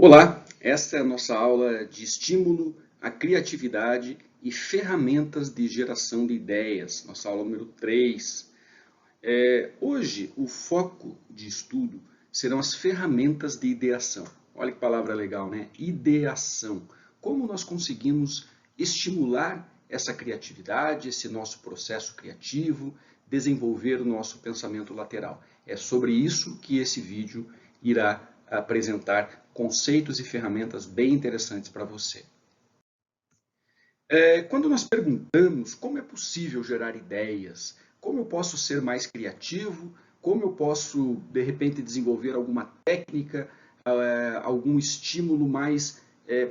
Olá, esta é a nossa aula de estímulo à criatividade e ferramentas de geração de ideias, nossa aula número 3. Hoje, o foco de estudo serão as ferramentas de ideação. Olha que palavra legal, né? Ideação. Como nós conseguimos estimular essa criatividade, esse nosso processo criativo, desenvolver o nosso pensamento lateral. É sobre isso que esse vídeo irá apresentar conceitos e ferramentas bem interessantes para você. Quando nós perguntamos como é possível gerar ideias, como eu posso ser mais criativo, como eu posso, de repente, desenvolver alguma técnica, algum estímulo mais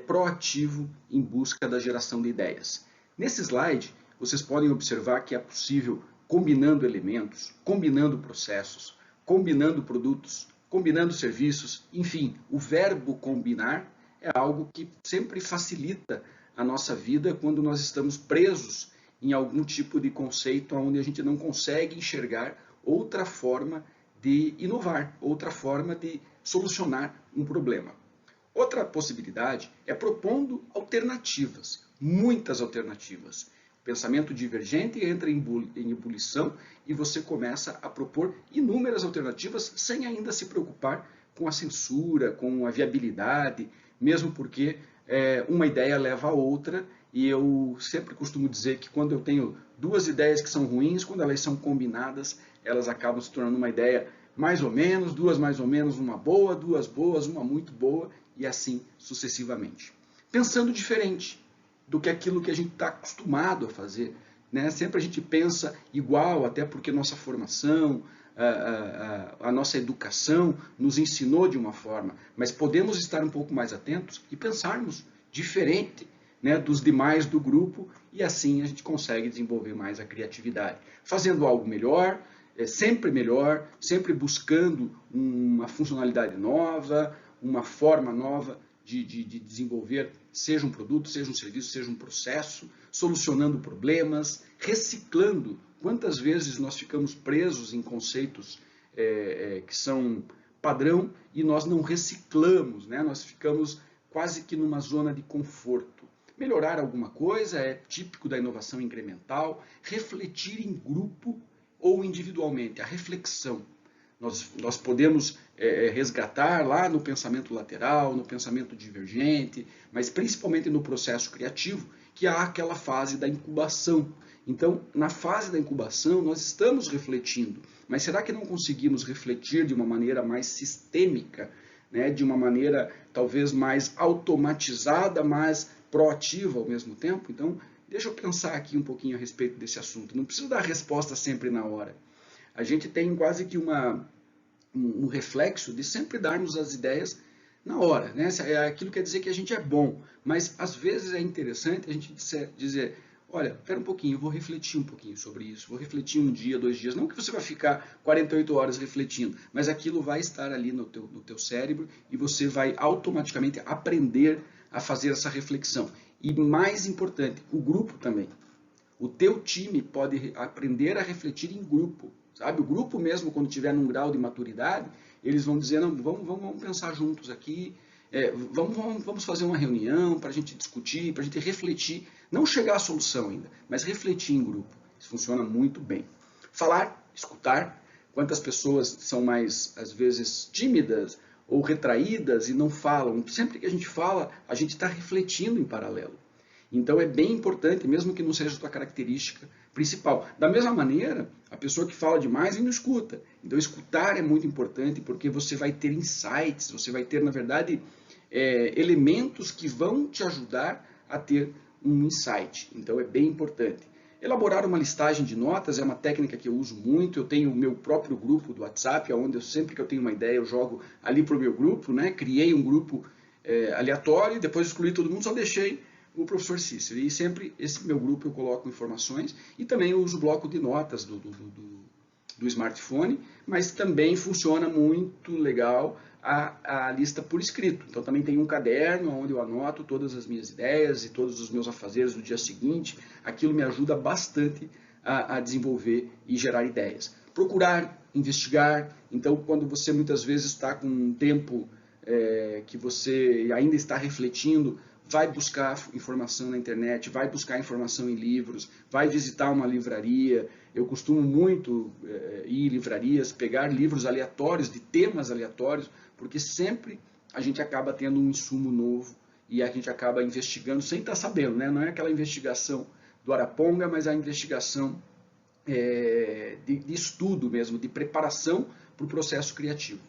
proativo em busca da geração de ideias. Nesse slide, vocês podem observar que é possível combinando elementos, combinando processos, combinando produtos, combinando serviços, enfim, o verbo combinar é algo que sempre facilita a nossa vida quando nós estamos presos em algum tipo de conceito onde a gente não consegue enxergar outra forma de inovar, outra forma de solucionar um problema. Outra possibilidade é propondo alternativas, muitas alternativas. O pensamento divergente entra em ebulição e você começa a propor inúmeras alternativas sem ainda se preocupar com a censura, com a viabilidade, mesmo porque uma ideia leva a outra, e eu sempre costumo dizer que quando eu tenho duas ideias que são ruins, quando elas são combinadas, elas acabam se tornando uma ideia mais ou menos, duas mais ou menos, uma boa, duas boas, uma muito boa, e assim sucessivamente. Pensando diferente do que aquilo que a gente está acostumado a fazer. Né? Sempre a gente pensa igual, até porque nossa formação, a nossa educação nos ensinou de uma forma, mas podemos estar um pouco mais atentos e pensarmos diferente, né, dos demais do grupo, e assim a gente consegue desenvolver mais a criatividade. Fazendo algo melhor, sempre buscando uma funcionalidade nova, uma forma nova de desenvolver, seja um produto, seja um serviço, seja um processo, solucionando problemas, reciclando. Quantas vezes nós ficamos presos em conceitos que são padrão e nós não reciclamos, né? Nós ficamos quase que numa zona de conforto. Melhorar alguma coisa é típico da inovação incremental, refletir em grupo ou individualmente, a reflexão. Nós podemos resgatar lá no pensamento lateral, no pensamento divergente, mas principalmente no processo criativo, que há aquela fase da incubação. Então, na fase da incubação, nós estamos refletindo, mas será que não conseguimos refletir de uma maneira mais sistêmica, né? De uma maneira talvez mais automatizada, mas proativa ao mesmo tempo? Então, deixa eu pensar aqui um pouquinho a respeito desse assunto. Não preciso dar resposta sempre na hora. A gente tem quase que um reflexo de sempre darmos as ideias na hora. Né? Aquilo quer dizer que a gente é bom, mas às vezes é interessante a gente dizer, olha, espera um pouquinho, eu vou refletir um pouquinho sobre isso, vou refletir um dia, 2 dias, não que você vai ficar 48 horas refletindo, mas aquilo vai estar ali no teu cérebro e você vai automaticamente aprender a fazer essa reflexão. E mais importante, o grupo também. O teu time pode aprender a refletir em grupo, sabe? O grupo mesmo, quando tiver num grau de maturidade, eles vão dizer, não, vamos pensar juntos aqui, vamos fazer uma reunião para a gente discutir, para a gente refletir, não chegar à solução ainda, mas refletir em grupo. Isso funciona muito bem. Falar, escutar. Quantas pessoas são mais, às vezes, tímidas ou retraídas e não falam? Sempre que a gente fala, a gente está refletindo em paralelo. Então é bem importante, mesmo que não seja a tua característica principal. Da mesma maneira, a pessoa que fala demais não escuta. Então escutar é muito importante porque você vai ter insights, você vai ter, na verdade, elementos que vão te ajudar a ter um insight. Então é bem importante. Elaborar uma listagem de notas é uma técnica que eu uso muito. Eu tenho o meu próprio grupo do WhatsApp, onde sempre que eu tenho uma ideia eu jogo ali para o meu grupo, né? Criei um grupo aleatório, depois excluí todo mundo, só deixei o professor Cícero. E sempre esse meu grupo eu coloco informações e também eu uso o bloco de notas do smartphone, mas também funciona muito legal a lista por escrito. Então também tem um caderno onde eu anoto todas as minhas ideias e todos os meus afazeres do dia seguinte. Aquilo me ajuda bastante a desenvolver e gerar ideias. Procurar, investigar. Então quando você muitas vezes está com um tempo que você ainda está refletindo, vai buscar informação na internet, vai buscar informação em livros, vai visitar uma livraria. Eu costumo muito ir em livrarias, pegar livros aleatórios, de temas aleatórios, porque sempre a gente acaba tendo um insumo novo e a gente acaba investigando sem estar sabendo, né? Não é aquela investigação do Araponga, mas a investigação de estudo mesmo, de preparação para o processo criativo.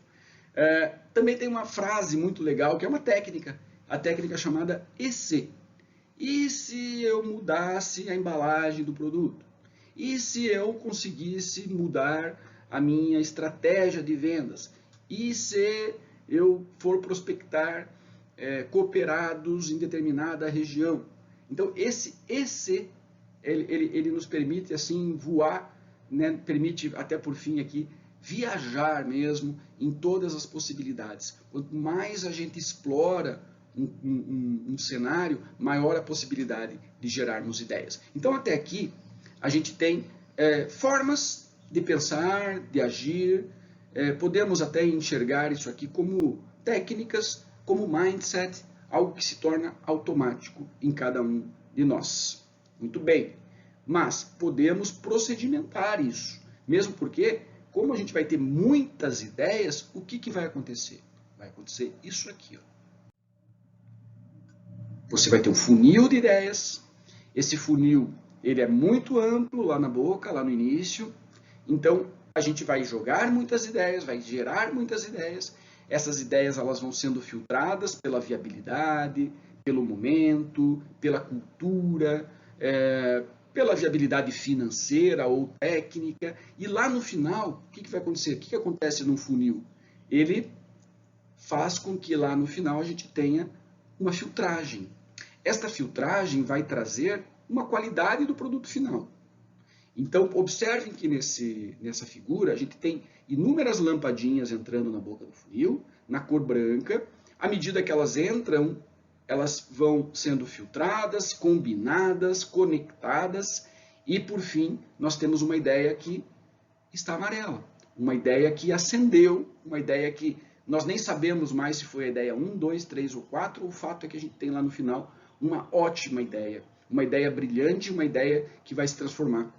Também tem uma frase muito legal, que é uma técnica, a técnica chamada E se? E se eu mudasse a embalagem do produto? E se eu conseguisse mudar a minha estratégia de vendas? E se eu for prospectar cooperados em determinada região? Então, esse E se, ele nos permite assim voar, né? Permite até por fim aqui viajar mesmo em todas as possibilidades. Quanto mais a gente explora um cenário, maior a possibilidade de gerarmos ideias. Então, até aqui, a gente tem formas de pensar, de agir, podemos até enxergar isso aqui como técnicas, como mindset, algo que se torna automático em cada um de nós. Muito bem, mas podemos procedimentar isso, mesmo porque, como a gente vai ter muitas ideias, o que vai acontecer? Vai acontecer isso aqui, ó. Você vai ter um funil de ideias. Esse funil, ele é muito amplo lá na boca, lá no início. Então, a gente vai jogar muitas ideias, vai gerar muitas ideias. Essas ideias elas vão sendo filtradas pela viabilidade, pelo momento, pela cultura, pela viabilidade financeira ou técnica. E lá no final, o que vai acontecer? O que acontece num funil? Ele faz com que lá no final a gente tenha uma filtragem. Esta filtragem vai trazer uma qualidade do produto final. Então, observem que nessa figura a gente tem inúmeras lampadinhas entrando na boca do funil, na cor branca. À medida que elas entram, elas vão sendo filtradas, combinadas, conectadas e, por fim, nós temos uma ideia que está amarela. Uma ideia que acendeu, uma ideia que nós nem sabemos mais se foi a ideia 1, 2, 3 ou 4. O fato é que a gente tem lá no final uma ótima ideia, uma ideia brilhante, uma ideia que vai se transformar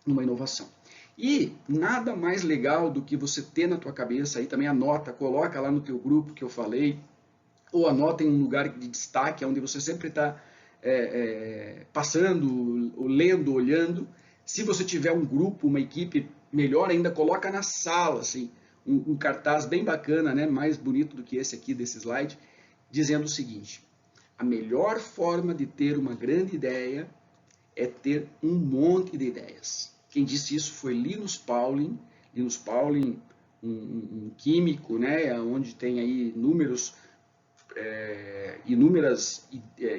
numa inovação. E nada mais legal do que você ter na tua cabeça, aí também anota, coloca lá no teu grupo que eu falei, ou anota em um lugar de destaque, onde você sempre está passando, lendo, olhando. Se você tiver um grupo, uma equipe, melhor ainda, coloca na sala, assim, um cartaz bem bacana, né, mais bonito do que esse aqui, desse slide, dizendo o seguinte: a melhor forma de ter uma grande ideia é ter um monte de ideias. Quem disse isso foi Linus Pauling. Linus Pauling, um químico, né, onde tem aí inúmeras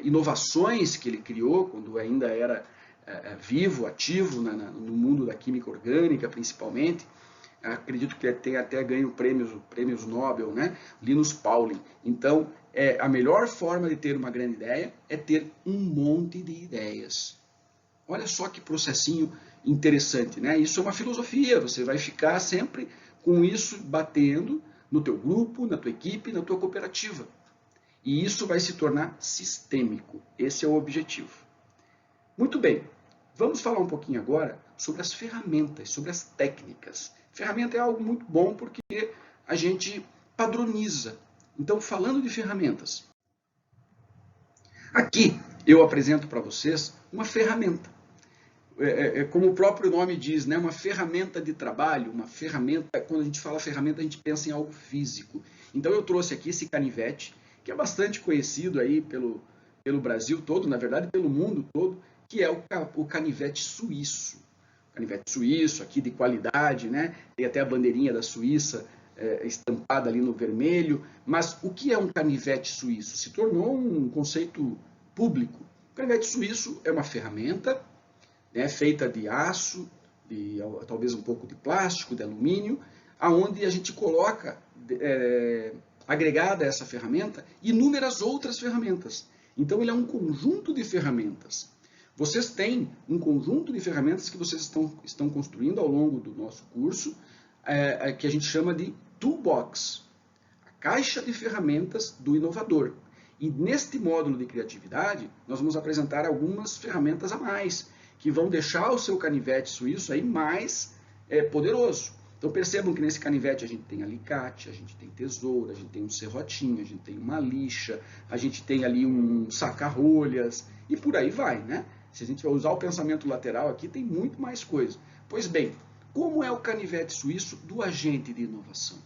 inovações que ele criou quando ainda era vivo, ativo no mundo da química orgânica, principalmente. Acredito que tem até ganho prêmios Nobel, né? Linus Pauling. Então, a melhor forma de ter uma grande ideia é ter um monte de ideias. Olha só que processinho interessante, né? Isso é uma filosofia, você vai ficar sempre com isso batendo no teu grupo, na tua equipe, na tua cooperativa. E isso vai se tornar sistêmico. Esse é o objetivo. Muito bem, vamos falar um pouquinho agora sobre as ferramentas, sobre as técnicas. Ferramenta é algo muito bom porque a gente padroniza. Então, falando de ferramentas, aqui eu apresento para vocês uma ferramenta. Como o próprio nome diz, né? Uma ferramenta de trabalho, uma ferramenta, quando a gente fala ferramenta, a gente pensa em algo físico. Então eu trouxe aqui esse canivete, que é bastante conhecido aí pelo Brasil todo, na verdade pelo mundo todo, que é o canivete suíço. Canivete suíço, aqui de qualidade, né? Tem até a bandeirinha da Suíça estampada ali no vermelho. Mas o que é um canivete suíço? Se tornou um conceito público. O canivete suíço é uma ferramenta, né, feita de aço, talvez um pouco de plástico, de alumínio, aonde a gente coloca, agregada a essa ferramenta, inúmeras outras ferramentas. Então, ele é um conjunto de ferramentas. Vocês têm um conjunto de ferramentas que vocês estão construindo ao longo do nosso curso, que a gente chama de toolbox. caixa de ferramentas do inovador. E neste módulo de criatividade, nós vamos apresentar algumas ferramentas a mais, que vão deixar o seu canivete suíço aí mais poderoso. Então percebam que nesse canivete a gente tem alicate, a gente tem tesoura, a gente tem um serrotinho, a gente tem uma lixa, a gente tem ali um saca-rolhas e por aí vai, né? Se a gente vai usar o pensamento lateral aqui, tem muito mais coisa. Pois bem, como é o canivete suíço do agente de inovação?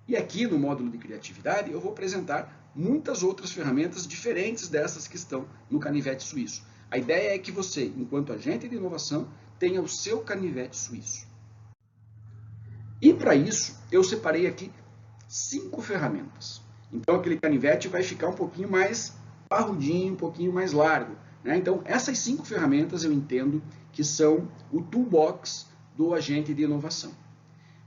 E aqui no módulo de criatividade eu vou apresentar muitas outras ferramentas diferentes dessas que estão no canivete suíço. A ideia é que você, enquanto agente de inovação, tenha o seu canivete suíço. E para isso, eu separei aqui 5 ferramentas. Então, aquele canivete vai ficar um pouquinho mais parrudinho, um pouquinho mais largo, né? Então, essas 5 ferramentas eu entendo que são o toolbox do agente de inovação.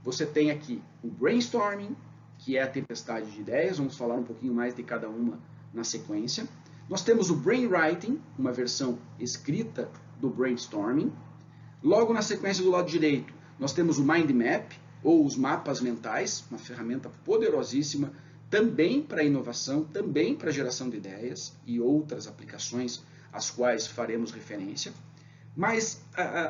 Você tem aqui o brainstorming, que é a tempestade de ideias, vamos falar um pouquinho mais de cada uma na sequência. Nós temos o brainwriting, uma versão escrita do brainstorming. Logo na sequência do lado direito, nós temos o mind map, ou os mapas mentais, uma ferramenta poderosíssima, também para inovação, também para geração de ideias e outras aplicações às quais faremos referência. Mais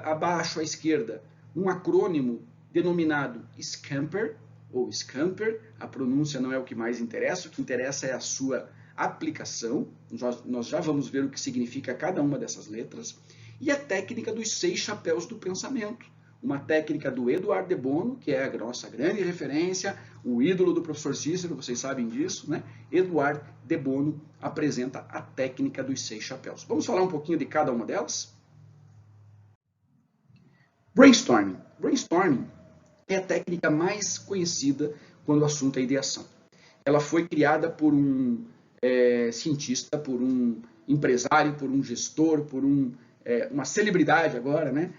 abaixo à esquerda, um acrônimo denominado Scamper, ou Scamper, a pronúncia não é o que mais interessa, o que interessa é a sua aplicação, nós já vamos ver o que significa cada uma dessas letras, e a técnica dos 6 chapéus do pensamento, uma técnica do Edward de Bono, que é a nossa grande referência, o ídolo do professor Cícero, vocês sabem disso, né? Edward de Bono apresenta a técnica dos 6 chapéus. Vamos falar um pouquinho de cada uma delas? Brainstorming. Brainstorming é a técnica mais conhecida quando o assunto é ideação. Ela foi criada por um cientista, por um empresário, por um gestor, por uma celebridade agora, né?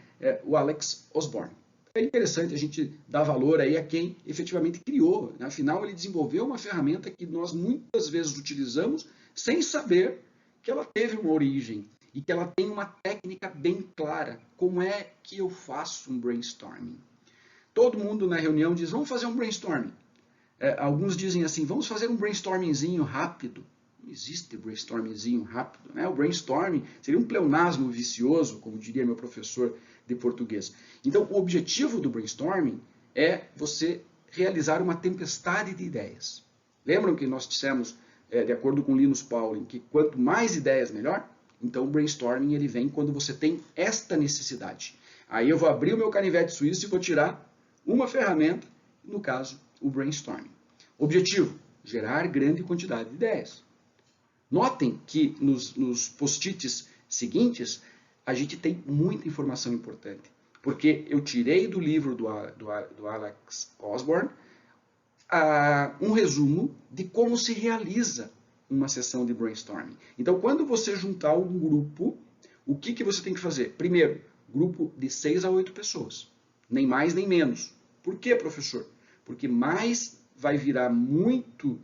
O Alex Osborne. É interessante a gente dar valor aí a quem efetivamente criou. Né? Afinal, ele desenvolveu uma ferramenta que nós muitas vezes utilizamos sem saber que ela teve uma origem e que ela tem uma técnica bem clara. Como é que eu faço um brainstorming? Todo mundo na reunião diz, vamos fazer um brainstorming. Alguns dizem assim, vamos fazer um brainstormingzinho rápido. Não existe brainstormingzinho rápido, né? O brainstorming seria um pleonasmo vicioso, como diria meu professor de português. Então, o objetivo do brainstorming é você realizar uma tempestade de ideias. Lembram que nós dissemos, de acordo com Linus Pauling, que quanto mais ideias, melhor? Então, o brainstorming ele vem quando você tem esta necessidade. Aí eu vou abrir o meu canivete suíço e vou tirar uma ferramenta, no caso, o brainstorming. Objetivo, gerar grande quantidade de ideias. Notem que nos post-its seguintes, a gente tem muita informação importante. Porque eu tirei do livro do Alex Osborne um resumo de como se realiza uma sessão de brainstorming. Então, quando você juntar um grupo, o que você tem que fazer? Primeiro, grupo de 6 a 8 pessoas. Nem mais, nem menos. Por quê, professor? Porque mais vai virar muito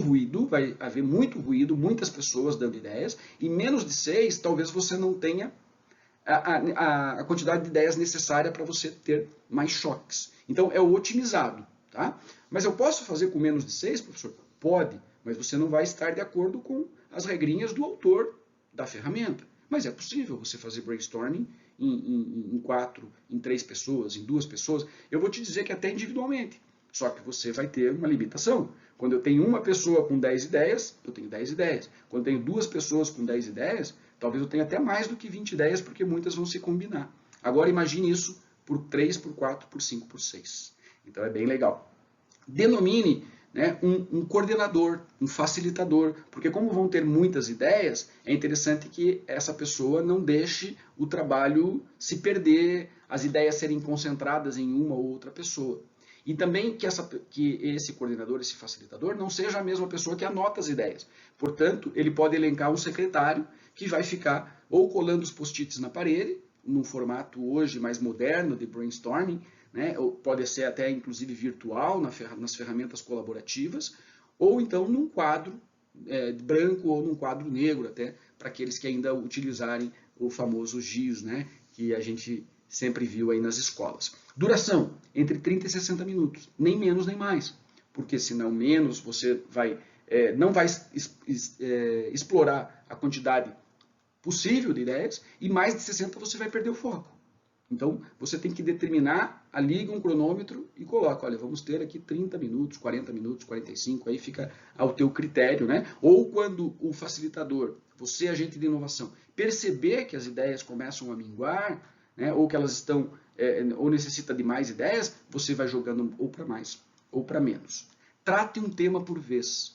ruído, vai haver muito ruído, muitas pessoas dando ideias, e menos de 6, talvez você não tenha a quantidade de ideias necessária para você ter mais choques. Então, é o otimizado. Tá? Mas eu posso fazer com menos de 6, professor? Pode, mas você não vai estar de acordo com as regrinhas do autor da ferramenta. Mas é possível você fazer brainstorming em 4, em 3 pessoas, em 2 pessoas. Eu vou te dizer que até individualmente. Só que você vai ter uma limitação. Quando eu tenho uma pessoa com 10 ideias, eu tenho 10 ideias. Quando eu tenho 2 pessoas com 10 ideias, talvez eu tenha até mais do que 20 ideias, porque muitas vão se combinar. Agora imagine isso por 3, por 4, por 5, por 6. Então é bem legal. Denomine, né, um coordenador, um facilitador, porque como vão ter muitas ideias, é interessante que essa pessoa não deixe o trabalho se perder, as ideias serem concentradas em uma ou outra pessoa. E também que esse coordenador, esse facilitador, não seja a mesma pessoa que anota as ideias. Portanto, ele pode elencar um secretário que vai ficar ou colando os post-its na parede, num formato hoje mais moderno de brainstorming, né? Ou pode ser até inclusive virtual, nas ferramentas colaborativas, ou então num quadro branco ou num quadro negro, até para aqueles que ainda utilizarem o famoso giz, né? Que a gente sempre viu aí nas escolas. Duração, entre 30 e 60 minutos, nem menos nem mais. porque senão menos você não vai explorar a quantidade possível de ideias, e mais de 60 você vai perder o foco. Então, você tem que determinar, liga um cronômetro e coloca, olha, vamos ter aqui 30 minutos, 40 minutos, 45, aí fica ao teu critério, né? Ou quando o facilitador, você, agente de inovação, perceber que as ideias começam a minguar, né? Ou que elas estão, ou necessita de mais ideias, você vai jogando ou para mais ou para menos. Trate um tema por vez.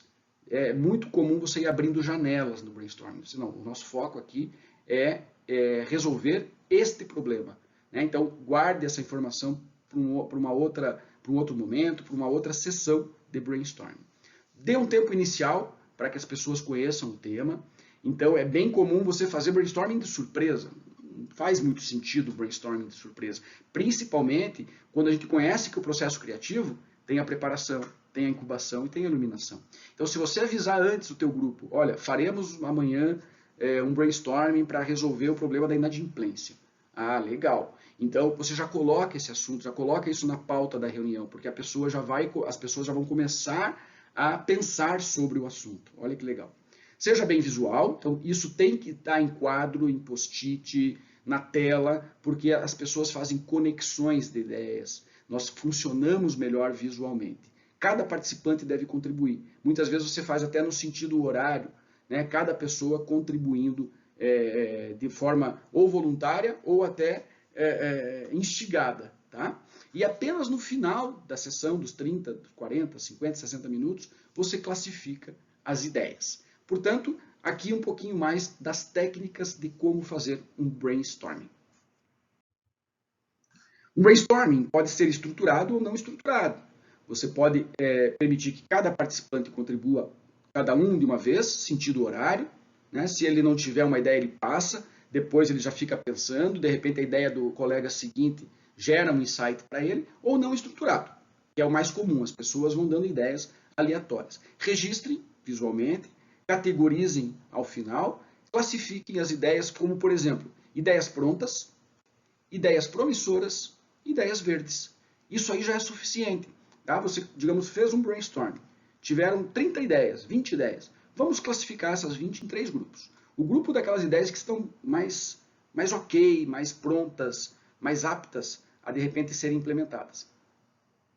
É muito comum você ir abrindo janelas no brainstorming. Não, o nosso foco aqui é resolver este problema. Então, guarde essa informação para um outro momento, para uma outra sessão de brainstorming. Dê um tempo inicial para que as pessoas conheçam o tema. Então, é bem comum você fazer brainstorming de surpresa. Não faz muito sentido o brainstorming de surpresa. Principalmente quando a gente conhece que o processo criativo tem a preparação, tem a incubação e tem a iluminação. Então, se você avisar antes o teu grupo, olha, faremos amanhã um brainstorming para resolver o problema da inadimplência. Ah, legal. Então, você já coloca esse assunto, já coloca isso na pauta da reunião, porque as pessoas já vão começar a pensar sobre o assunto. Olha que legal. Seja bem visual, então isso tem que estar em quadro, em post-it, na tela, porque as pessoas fazem conexões de ideias. Nós funcionamos melhor visualmente. Cada participante deve contribuir. Muitas vezes você faz até no sentido horário, né? Cada pessoa contribuindo de forma ou voluntária ou até instigada. Tá? E apenas no final da sessão, dos 30, 40, 50, 60 minutos, você classifica as ideias. Portanto, aqui um pouquinho mais das técnicas de como fazer um brainstorming. Um brainstorming pode ser estruturado ou não estruturado. Você pode permitir que cada participante contribua, cada um de uma vez, sentido horário. Né? Se ele não tiver uma ideia, ele passa, depois ele já fica pensando, de repente a ideia do colega seguinte gera um insight para ele, ou não estruturado, que é o mais comum, as pessoas vão dando ideias aleatórias. Registrem visualmente, categorizem ao final, classifiquem as ideias como, por exemplo, ideias prontas, ideias promissoras, ideias verdes. Isso aí já é suficiente. Tá? Você, digamos, fez um brainstorming, tiveram 30 ideias, 20 ideias. Vamos classificar essas 20 em 3 grupos. O grupo daquelas ideias que estão mais ok, mais prontas, mais aptas a, de repente, serem implementadas.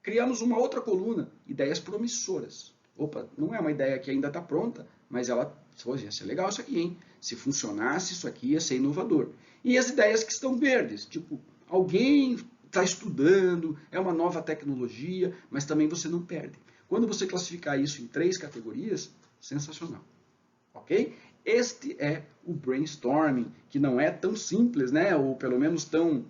Criamos uma outra coluna, ideias promissoras. Opa, não é uma ideia que ainda está pronta, mas ela, ia ser legal isso aqui, hein? Se funcionasse, isso aqui ia ser inovador. E as ideias que estão verdes, tipo, alguém está estudando, é uma nova tecnologia, mas também você não perde. Quando você classificar isso em 3 categorias, sensacional. Ok? Este é o brainstorming, que não é tão simples, né? Ou pelo menos tão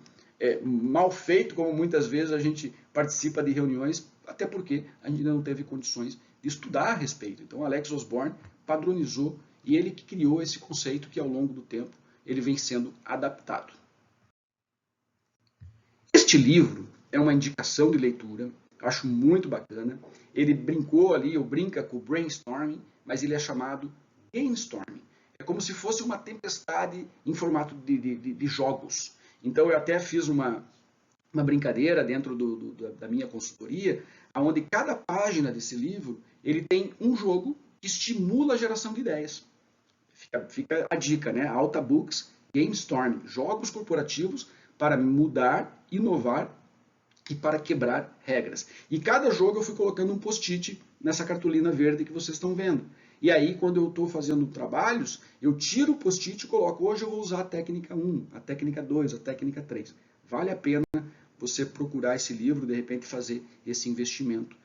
mal feito como muitas vezes a gente participa de reuniões, até porque a gente ainda não teve condições de estudar a respeito. Então, Alex Osborne padronizou e ele que criou esse conceito que ao longo do tempo ele vem sendo adaptado. Este livro é uma indicação de leitura, acho muito bacana. Ele brincou ali, ou brinca com o brainstorming, mas ele é chamado gamestorming. É como se fosse uma tempestade em formato de jogos. Então eu até fiz uma brincadeira dentro da minha consultoria, onde cada página desse livro ele tem um jogo que estimula a geração de ideias. Fica a dica, né? Alta Books, Gamestorming, jogos corporativos para mudar, inovar e para quebrar regras. E cada jogo eu fui colocando um post-it nessa cartolina verde que vocês estão vendo. E aí, quando eu estou fazendo trabalhos, eu tiro o post-it e coloco, hoje eu vou usar a técnica 1, a técnica 2, a técnica 3. Vale a pena você procurar esse livro, de repente fazer esse investimento,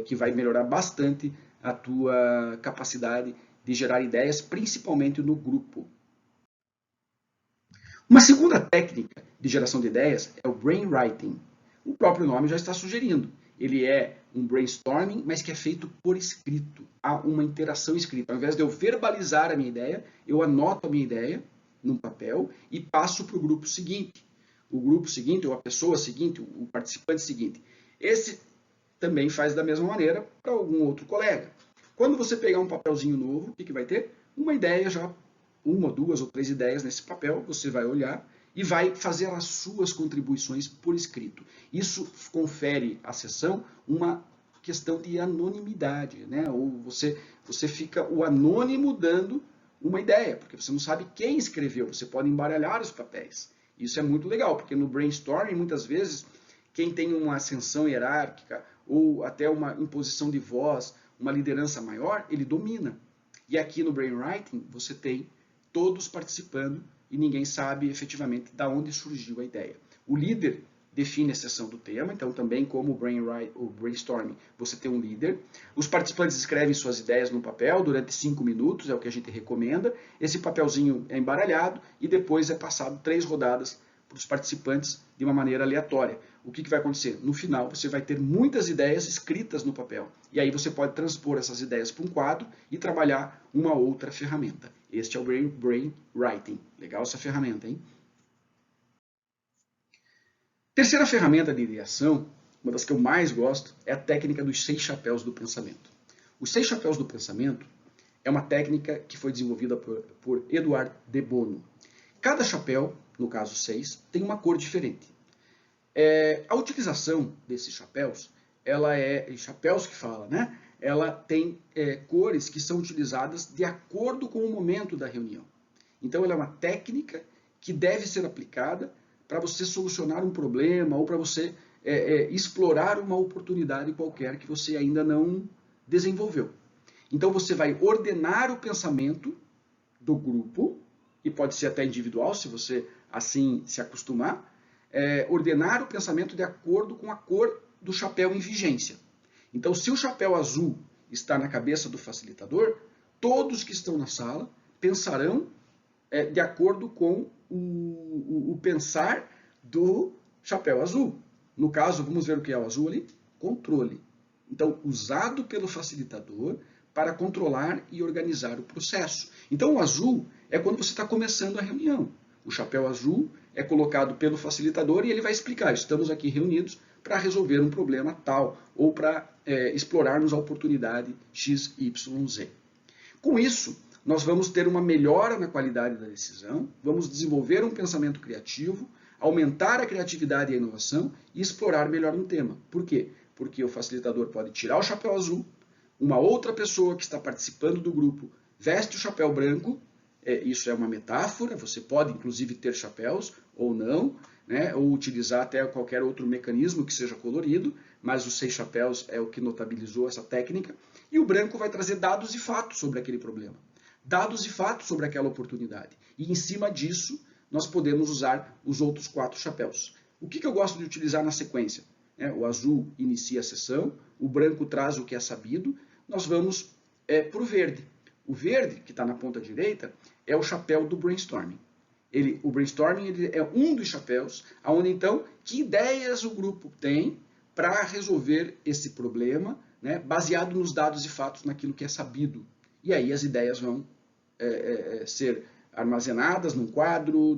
que vai melhorar bastante a tua capacidade de gerar ideias, principalmente no grupo. Uma segunda técnica de geração de ideias é o brainwriting. O próprio nome já está sugerindo. Ele é um brainstorming, mas que é feito por escrito. Há uma interação escrita. Ao invés de eu verbalizar a minha ideia, eu anoto a minha ideia num papel e passo para o grupo seguinte. O grupo seguinte, ou a pessoa seguinte, o participante seguinte. Esse também faz da mesma maneira para algum outro colega. Quando você pegar um papelzinho novo, o que vai ter? Uma ideia já, 1, 2 ou 3 ideias nesse papel, você vai olhar e vai fazer as suas contribuições por escrito. Isso confere à sessão uma questão de anonimidade, né? Ou você fica o anônimo dando uma ideia, porque você não sabe quem escreveu, você pode embaralhar os papéis. Isso é muito legal, porque no brainstorming, muitas vezes, quem tem uma ascensão hierárquica ou até uma imposição de voz, uma liderança maior, ele domina. E aqui no brainwriting, você tem todos participando e ninguém sabe efetivamente de onde surgiu a ideia. O líder define a seção do tema, então também como o brainstorming, você tem um líder. Os participantes escrevem suas ideias no papel durante 5 minutos, é o que a gente recomenda. Esse papelzinho é embaralhado e depois é passado 3 rodadas para os participantes de uma maneira aleatória. O que vai acontecer? No final, você vai ter muitas ideias escritas no papel. E aí você pode transpor essas ideias para um quadro e trabalhar uma outra ferramenta. Este é o brainwriting. Legal essa ferramenta, hein? Terceira ferramenta de ideação, uma das que eu mais gosto, é a técnica dos 6 chapéus do pensamento. Os 6 chapéus do pensamento é uma técnica que foi desenvolvida por Edward de Bono. Cada chapéu, no caso 6, tem uma cor diferente. A utilização desses chapéus, chapéus que fala, né? Ela tem cores que são utilizadas de acordo com o momento da reunião. Então, ela é uma técnica que deve ser aplicada para você solucionar um problema ou para você explorar uma oportunidade qualquer que você ainda não desenvolveu. Então, você vai ordenar o pensamento do grupo, e pode ser até individual, se você assim se acostumar, ordenar o pensamento de acordo com a cor do chapéu em vigência. Então, se o chapéu azul está na cabeça do facilitador, todos que estão na sala pensarão de acordo com o pensar do chapéu azul. No caso, vamos ver o que é o azul ali? Controle. Então, usado pelo facilitador para controlar e organizar o processo. Então, o azul é quando você está começando a reunião. O chapéu azul é colocado pelo facilitador e ele vai explicar, estamos aqui reunidos para resolver um problema tal ou para explorarmos a oportunidade XYZ. Com isso, nós vamos ter uma melhora na qualidade da decisão, vamos desenvolver um pensamento criativo, aumentar a criatividade e a inovação e explorar melhor um tema. Por quê? Porque o facilitador pode tirar o chapéu azul, uma outra pessoa que está participando do grupo veste o chapéu branco, isso é uma metáfora, você pode inclusive ter chapéus ou não, né, ou utilizar até qualquer outro mecanismo que seja colorido, mas os 6 chapéus é o que notabilizou essa técnica, e o branco vai trazer dados e fatos sobre aquele problema, dados e fatos sobre aquela oportunidade, e em cima disso nós podemos usar os outros 4 chapéus. O que eu gosto de utilizar na sequência? O azul inicia a sessão, o branco traz o que é sabido, nós vamos para o verde. O verde, que está na ponta direita, é o chapéu do brainstorming. O brainstorming é um dos chapéus, onde então, que ideias o grupo tem para resolver esse problema, né, baseado nos dados e fatos naquilo que é sabido. E aí as ideias vão ser armazenadas num quadro,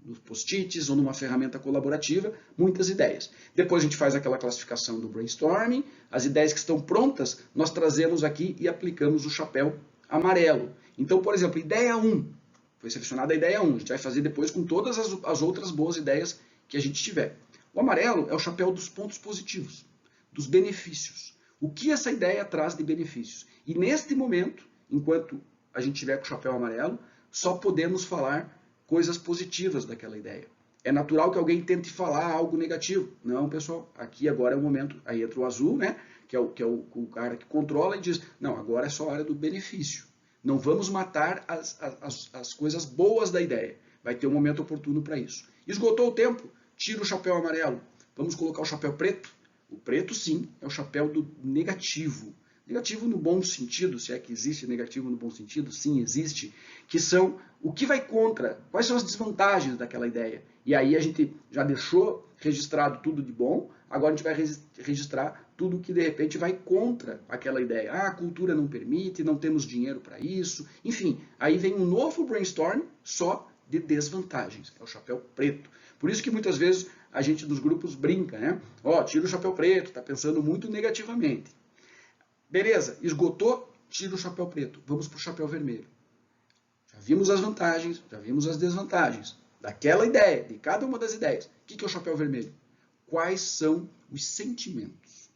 nos post-its ou numa ferramenta colaborativa, muitas ideias. Depois a gente faz aquela classificação do brainstorming, as ideias que estão prontas, nós trazemos aqui e aplicamos o chapéu amarelo. Então, por exemplo, ideia 1, foi selecionada a ideia 1, a gente vai fazer depois com todas as outras boas ideias que a gente tiver. O amarelo é o chapéu dos pontos positivos, dos benefícios. O que essa ideia traz de benefícios? E neste momento, enquanto a gente tiver com o chapéu amarelo, só podemos falar coisas positivas daquela ideia. É natural que alguém tente falar algo negativo. Não, pessoal, aqui agora é o momento. Aí entra o azul, né? Que é o cara que controla e diz, não, agora é só a hora do benefício. Não vamos matar as coisas boas da ideia. Vai ter um momento oportuno para isso. Esgotou o tempo, tira o chapéu amarelo. Vamos colocar o chapéu preto? O preto, sim, é o chapéu do negativo. Negativo no bom sentido, se é que existe negativo no bom sentido, sim, existe, que são o que vai contra, quais são as desvantagens daquela ideia. E aí a gente já deixou registrado tudo de bom, agora a gente vai registrar tudo que de repente vai contra aquela ideia. Ah, a cultura não permite, não temos dinheiro para isso, enfim, aí vem um novo brainstorm só de desvantagens, é o chapéu preto. Por isso que muitas vezes a gente dos grupos brinca, né? Ó, tira o chapéu preto, está pensando muito negativamente. Beleza, esgotou, tira o chapéu preto. Vamos para o chapéu vermelho. Já vimos as vantagens, já vimos as desvantagens daquela ideia, de cada uma das ideias. O que é o chapéu vermelho? Quais são os sentimentos?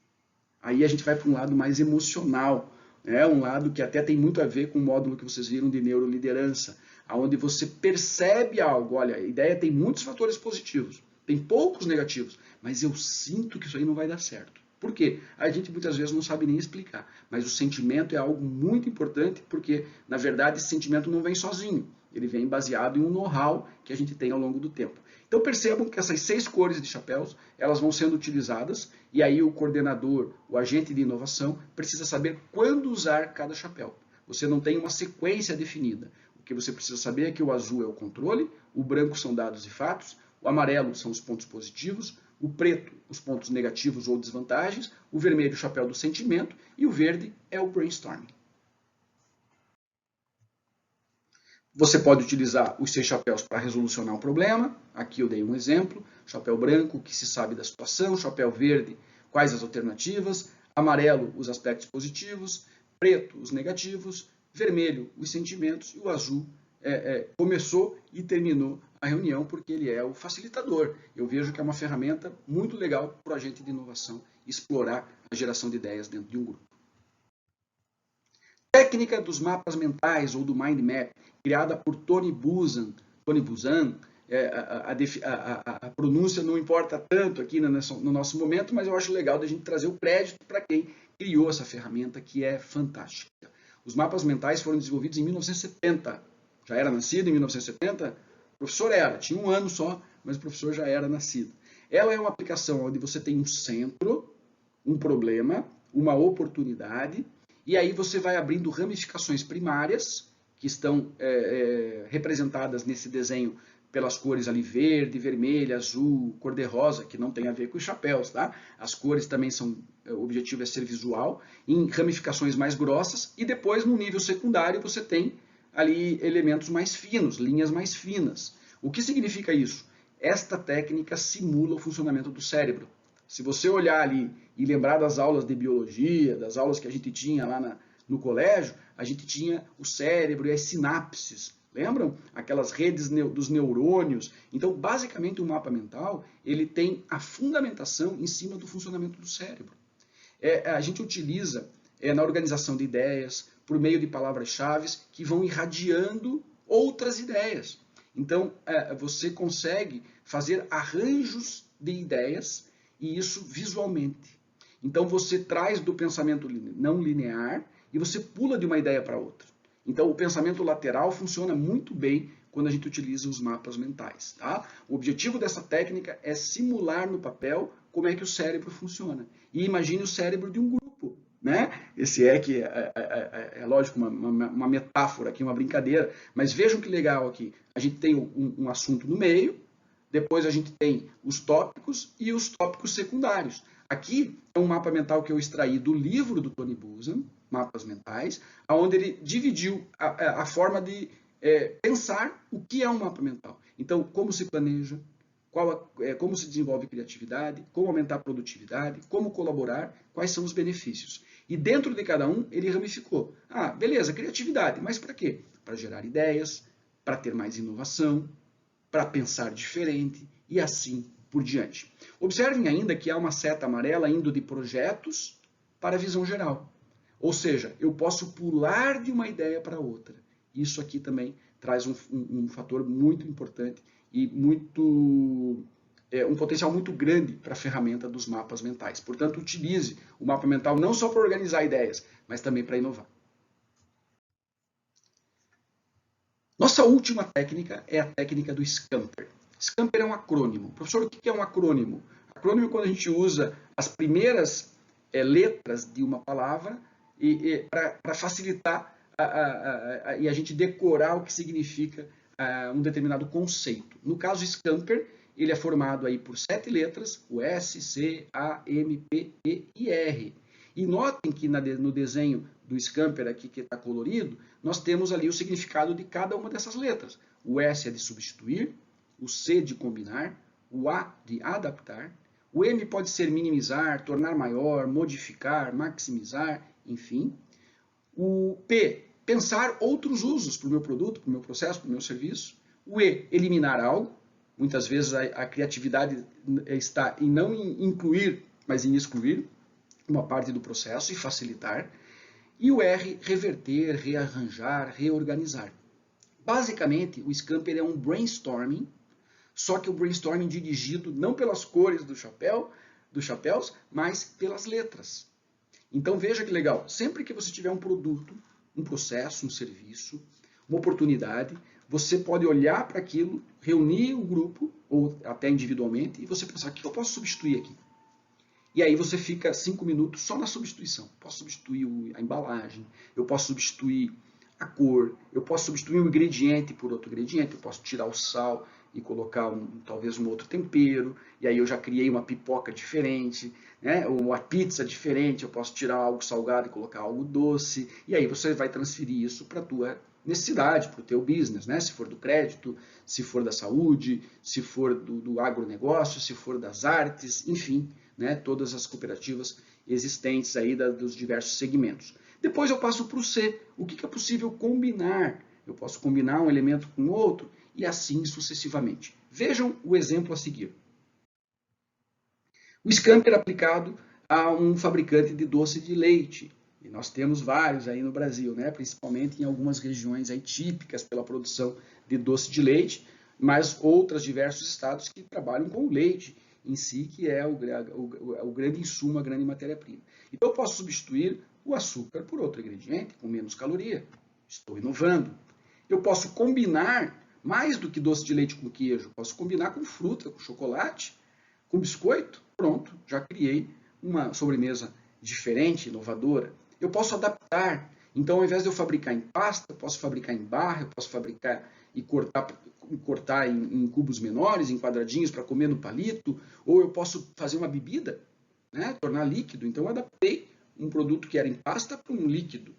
Aí a gente vai para um lado mais emocional, né? Um lado que até tem muito a ver com o módulo que vocês viram de neuroliderança, onde você percebe algo. Olha, a ideia tem muitos fatores positivos, tem poucos negativos, mas eu sinto que isso aí não vai dar certo. Por quê? A gente muitas vezes não sabe nem explicar, mas o sentimento é algo muito importante, porque, na verdade, esse sentimento não vem sozinho. Ele vem baseado em um know-how que a gente tem ao longo do tempo. Então percebam que essas 6 cores de chapéus, elas vão sendo utilizadas, e aí o coordenador, o agente de inovação, precisa saber quando usar cada chapéu. Você não tem uma sequência definida. O que você precisa saber é que o azul é o controle, o branco são dados e fatos, o amarelo são os pontos positivos, o preto, os pontos negativos ou desvantagens, o vermelho, o chapéu do sentimento, e o verde é o brainstorming. Você pode utilizar os 6 chapéus para resolucionar um problema. Aqui eu dei um exemplo. Chapéu branco, o que se sabe da situação. Chapéu verde, quais as alternativas. Amarelo, os aspectos positivos. Preto, os negativos. Vermelho, os sentimentos. E o azul começou e terminou a reunião, porque ele é o facilitador. Eu vejo que é uma ferramenta muito legal para o agente de inovação explorar a geração de ideias dentro de um grupo. Técnica dos mapas mentais ou do mind map, criada por Tony Buzan. A pronúncia não importa tanto aqui no nosso momento, mas eu acho legal da gente trazer o crédito para quem criou essa ferramenta, que é fantástica. Os mapas mentais foram desenvolvidos em 1970. Já era nascido em 1970? O professor era, tinha um ano só, mas o professor já era nascido. Ela é uma aplicação onde você tem um centro, um problema, uma oportunidade, e aí você vai abrindo ramificações primárias, que estão representadas nesse desenho pelas cores ali verde, vermelha, azul, cor-de-rosa, que não tem a ver com os chapéus, tá? As cores também são, o objetivo é ser visual, em ramificações mais grossas, e depois no nível secundário você tem ali elementos mais finos, linhas mais finas. O que significa isso? Esta técnica simula o funcionamento do cérebro. Se você olhar ali e lembrar das aulas de biologia, das aulas que a gente tinha lá no colégio, a gente tinha o cérebro e as sinapses. Lembram? Aquelas redes dos neurônios. Então, basicamente, o mapa mental ele tem a fundamentação em cima do funcionamento do cérebro. A gente utiliza na organização de ideias, por meio de palavras-chave que vão irradiando outras ideias. Então, você consegue fazer arranjos de ideias, e isso visualmente. Então, você traz do pensamento não linear e você pula de uma ideia para outra. Então, o pensamento lateral funciona muito bem quando a gente utiliza os mapas mentais. Tá? O objetivo dessa técnica é simular no papel como é que o cérebro funciona. E imagine o cérebro de um grupo. Né? Esse que é lógico, uma metáfora aqui, uma brincadeira, mas vejam que legal aqui. A gente tem um assunto no meio, depois a gente tem os tópicos e os tópicos secundários. Aqui é um mapa mental que eu extraí do livro do Tony Buzan, Mapas Mentais, onde ele dividiu a forma de pensar o que é um mapa mental. Então, como se planeja, como se desenvolve criatividade, como aumentar a produtividade, como colaborar, quais são os benefícios. E dentro de cada um, ele ramificou. Ah, beleza, criatividade, mas para quê? Para gerar ideias, para ter mais inovação, para pensar diferente e assim por diante. Observem ainda que há uma seta amarela indo de projetos para a visão geral. Ou seja, eu posso pular de uma ideia para outra. Isso aqui também traz um fator muito importante e um potencial muito grande para a ferramenta dos mapas mentais. Portanto, utilize o mapa mental não só para organizar ideias, mas também para inovar. Nossa última técnica é a técnica do Scamper. Scamper é um acrônimo. Professor, o que é um acrônimo? Acrônimo é quando a gente usa as primeiras letras de uma palavra para facilitar e a gente decorar o que significa um determinado conceito. No caso Scamper, ele é formado aí por 7 letras, o S, C, A, M, P, E e R. E notem que no desenho do Scamper aqui que está colorido, nós temos ali o significado de cada uma dessas letras. O S é de substituir, o C de combinar, o A de adaptar, o M pode ser minimizar, tornar maior, modificar, maximizar, enfim. O P, pensar outros usos para o meu produto, para o meu processo, para o meu serviço. O E, eliminar algo. Muitas vezes a criatividade está em não incluir, mas em excluir. uma parte do processo e facilitar. E o R, reverter, rearranjar, reorganizar. Basicamente, o Scamper é um brainstorming, só que o brainstorming dirigido não pelas cores dos chapéus, mas pelas letras. Então veja que legal, sempre que você tiver um produto, um processo, um serviço, uma oportunidade, você pode olhar para aquilo, reunir o grupo, ou até individualmente, e você pensar, o que eu posso substituir aqui? E aí você fica 5 minutos só na substituição. Posso substituir a embalagem, eu posso substituir a cor, eu posso substituir um ingrediente por outro ingrediente, eu posso tirar o sal e colocar talvez um outro tempero, e aí eu já criei uma pipoca diferente, né? Ou uma pizza diferente, eu posso tirar algo salgado e colocar algo doce, e aí você vai transferir isso para a tua necessidade, para o teu business, né? Se for do crédito, se for da saúde, se for do agronegócio, se for das artes, enfim, né? Todas as cooperativas existentes aí dos diversos segmentos. Depois eu passo para o C, o que é possível combinar. Eu posso combinar um elemento com outro e assim sucessivamente. Vejam o exemplo a seguir. O Scamper aplicado a um fabricante de doce de leite. E nós temos vários aí no Brasil, né? Principalmente em algumas regiões aí típicas pela produção de doce de leite, mas outros diversos estados que trabalham com o leite em si, que é o grande insumo, a grande matéria-prima. Então eu posso substituir o açúcar por outro ingrediente com menos caloria. Estou inovando. Eu posso combinar mais do que doce de leite com queijo. Posso combinar com fruta, com chocolate, com biscoito. Pronto, já criei uma sobremesa diferente, inovadora. Eu posso adaptar. Então, ao invés de eu fabricar em pasta, eu posso fabricar em barra, eu posso fabricar e cortar em cubos menores, em quadradinhos para comer no palito, ou eu posso fazer uma bebida, né, tornar líquido. Então, eu adaptei um produto que era em pasta para um líquido,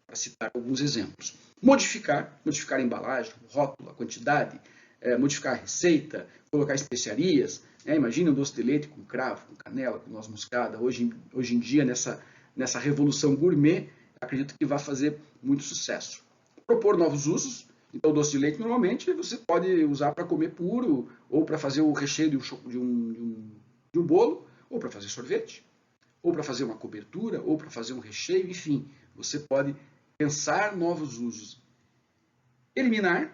para citar alguns exemplos. Modificar a embalagem, o rótulo, a quantidade, modificar a receita, colocar especiarias. Imagina um doce de leite com cravo, com canela, com noz moscada. Hoje em dia, nessa revolução gourmet, acredito que vai fazer muito sucesso. Propor novos usos. Então, o doce de leite, normalmente, você pode usar para comer puro, ou para fazer o recheio de um bolo, ou para fazer sorvete, ou para fazer uma cobertura, ou para fazer um recheio, enfim. Você pode pensar novos usos. Eliminar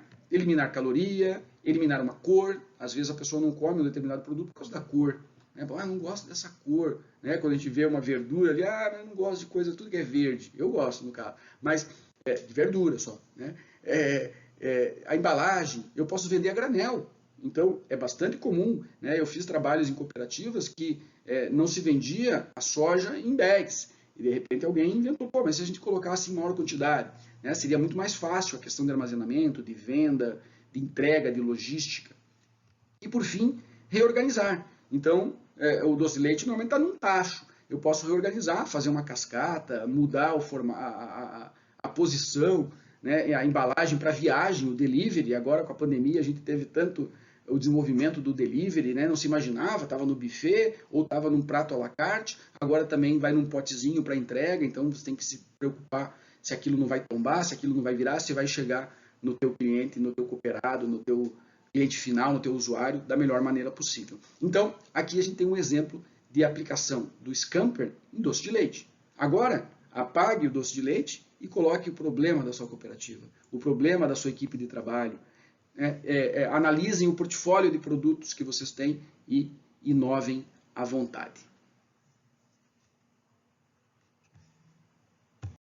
caloria, eliminar uma cor. Às vezes a pessoa não come um determinado produto por causa da cor. Não gosto dessa cor. Quando a gente vê uma verdura ali, eu não gosto de coisa, tudo que é verde. Eu gosto, no caso, mas de verdura só. A embalagem, eu posso vender a granel. Então, é bastante comum. Eu fiz trabalhos em cooperativas que não se vendia a soja em bags. E, de repente, alguém inventou, mas se a gente colocasse em maior quantidade, seria muito mais fácil a questão de armazenamento, de venda, de entrega, de logística. E, por fim, reorganizar. Então, o doce de leite normalmente está num tacho. Eu posso reorganizar, fazer uma cascata, mudar a posição, a embalagem para viagem, o delivery. Agora, com a pandemia, a gente teve tanto o desenvolvimento do delivery, não se imaginava, estava no buffet ou estava num prato à la carte, agora também vai num potezinho para entrega, então você tem que se preocupar se aquilo não vai tombar, se aquilo não vai virar, se vai chegar no teu cliente, no teu cooperado, no teu cliente final, no teu usuário, da melhor maneira possível. Então, aqui a gente tem um exemplo de aplicação do Scamper em doce de leite. Agora, apague o doce de leite e coloque o problema da sua cooperativa, o problema da sua equipe de trabalho. Analisem o portfólio de produtos que vocês têm e inovem à vontade.